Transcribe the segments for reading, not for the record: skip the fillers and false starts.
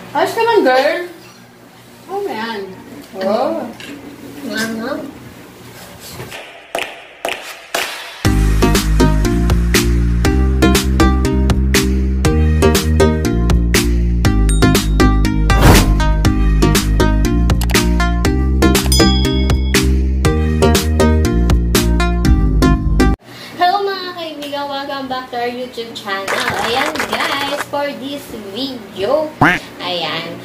Ayos ka lang, girl. Oh, man. Oh. Maanghang. Welcome back to our YouTube channel. Ayan guys, for this video, ayan,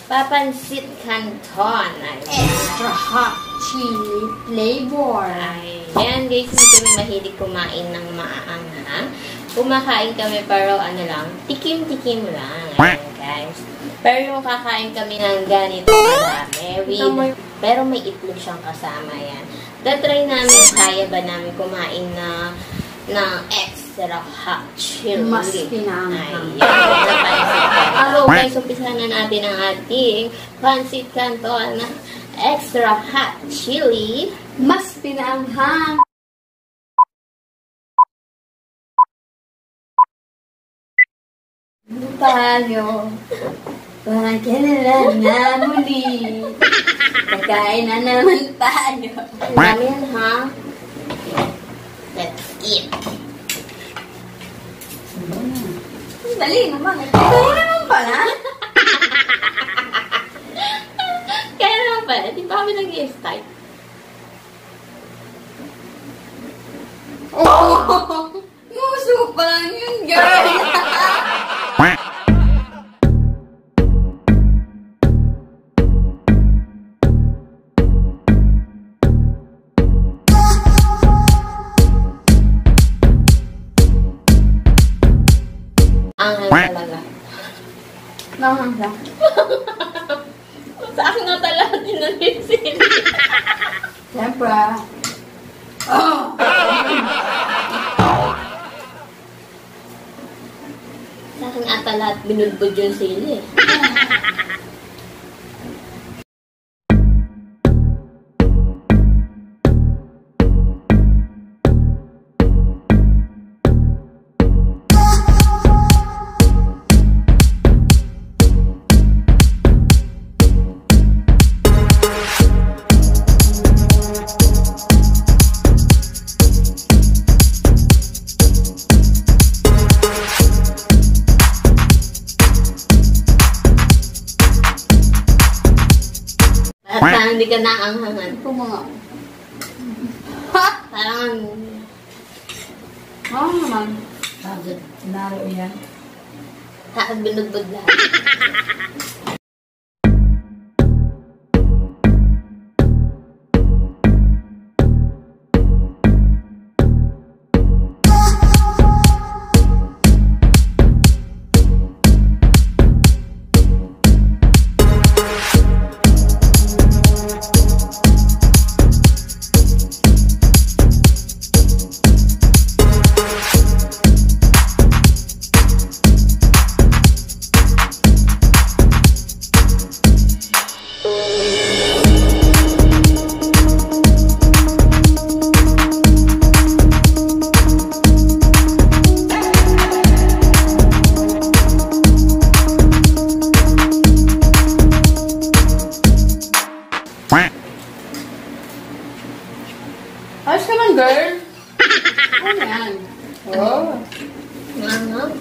PANCIT CANTON. Extra hot chili flavor. Ayan guys, hindi kami mahilig kumain ng maanghang. Kumakain kami pero ano lang, tikim-tikim lang. Ayan guys. Pero yung kakain kami ng ganito karami, pero may itlog siyang kasama yan. Tatry namin, kaya ba namin kumain na extra hot chili. Mas pinanghang. So guys, umpisahan na natin ang ating PANCIT CANTON na extra hot chili. Mas pinanghang. Tayo. Pagkailan na muli. Kakain na naman tayo. Namin ha. Let's eat. Dali naman. Kaya naman pala. Kaya naman pala. Di ba kami nag-i-start? Oh! Muso pa lang yun, girl. Anghang talaga. Maanghang lang. Sa akin nga talaga dinalisin. Siyempre. Oh! Sa akin ata lahat binulbod yung sili. Parang hindi ka naanghangan. Pumunga. Parang Oo naman. Naro yan. binudbod lahat. Ayos ka lang, girl. Oh, yan. Oh. Maanghang.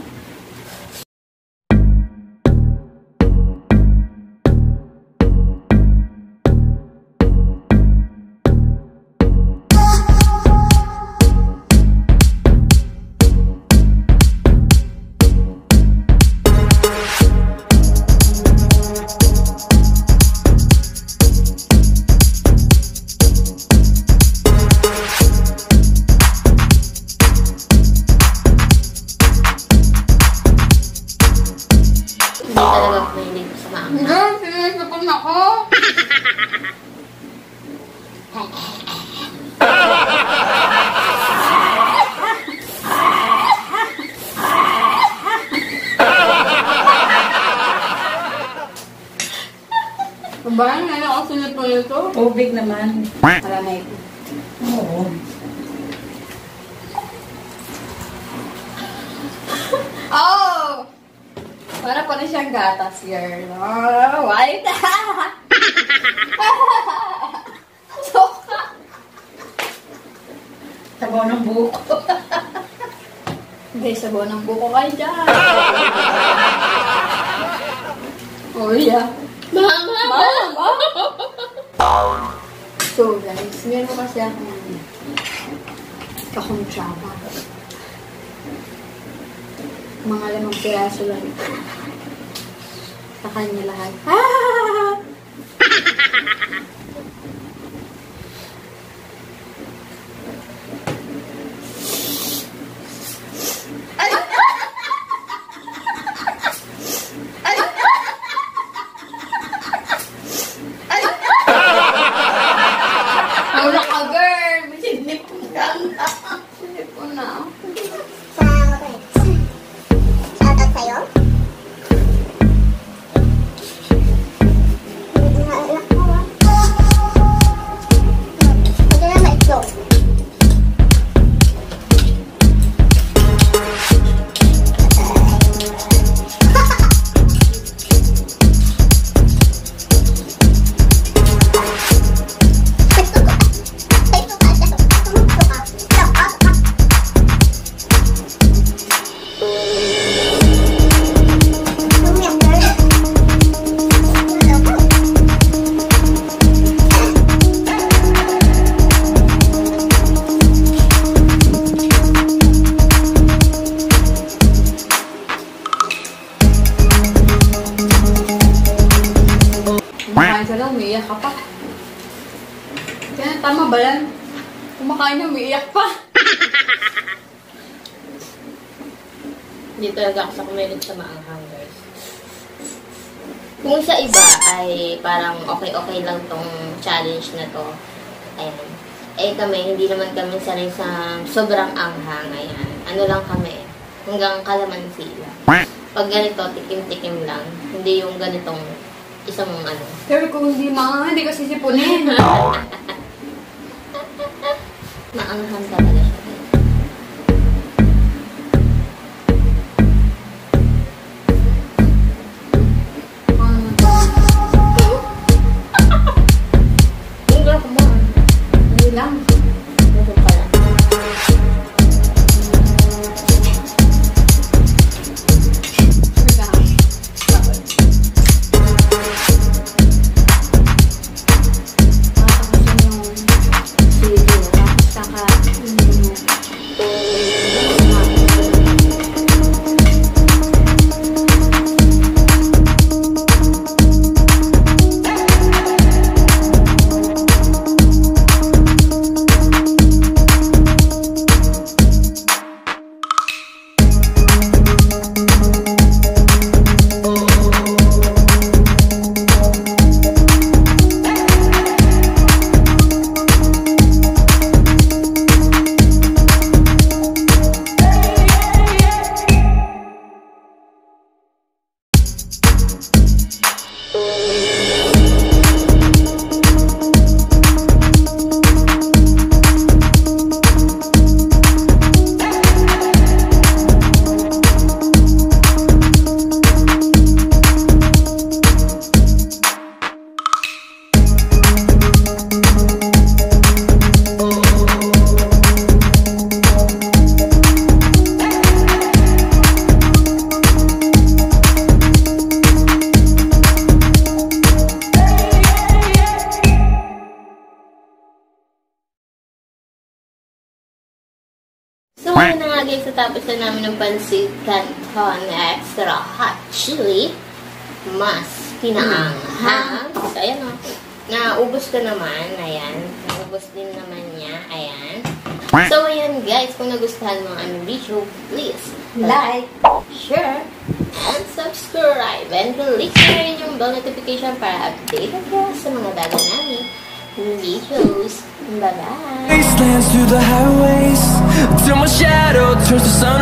Hindi talaga mahilig sa maanghang. Girl, sinasapon ako. Babayan na lang ako sunod po nito. Tubig naman. Malamig. Oo. Oh! Para pa rin siyang gatas, girl. Oh, white. Soka. Sabaw ng buko. Hindi, sabaw ng buko kayo dyan. Oh, yeah. Mama! So, guys, meron kasi akong tsaba. Mga 5 piraso lang. Sa kanya lahat. Ah! Wala ka, girl! May sinipon ka na. Sinipon na. Shoutout sa'yo. Hindi na alak mo, ah. Hindi na maitlog. Kumakain ka lang, umiiyak ka pa. Kaya tama ba yan? Kumakain na, umiiyak pa. Hindi talaga ako sa kumilig sa maanghang, guys. Kung sa iba ay parang okay-okay lang tong challenge na to. Ayan. Eh kami, hindi naman kami sanay sa sobrang anghang. Ayan. Ano lang kami, hanggang kalamansi lang. Pag ganito, tikim-tikim lang. Hindi yung ganitong isang ano. Pero kung hindi ka sisipunin. Maanghang talaga siya. Hindi lang. Ito pala. So, ayun na nga guys, natapos na namin ng pancit canton extra hot chili mas pinaanghang. So, ayan o. Naubos ko naman. Ayan. Naubos din naman niya. Ayan. So, ayan guys, kung nagustuhan mo ang video, please like, share, and subscribe. And click na rin yung bell notification para updated ka sa mga bago namin videos. Bye-bye! Wastelands through the highways till my shadow turns to sun.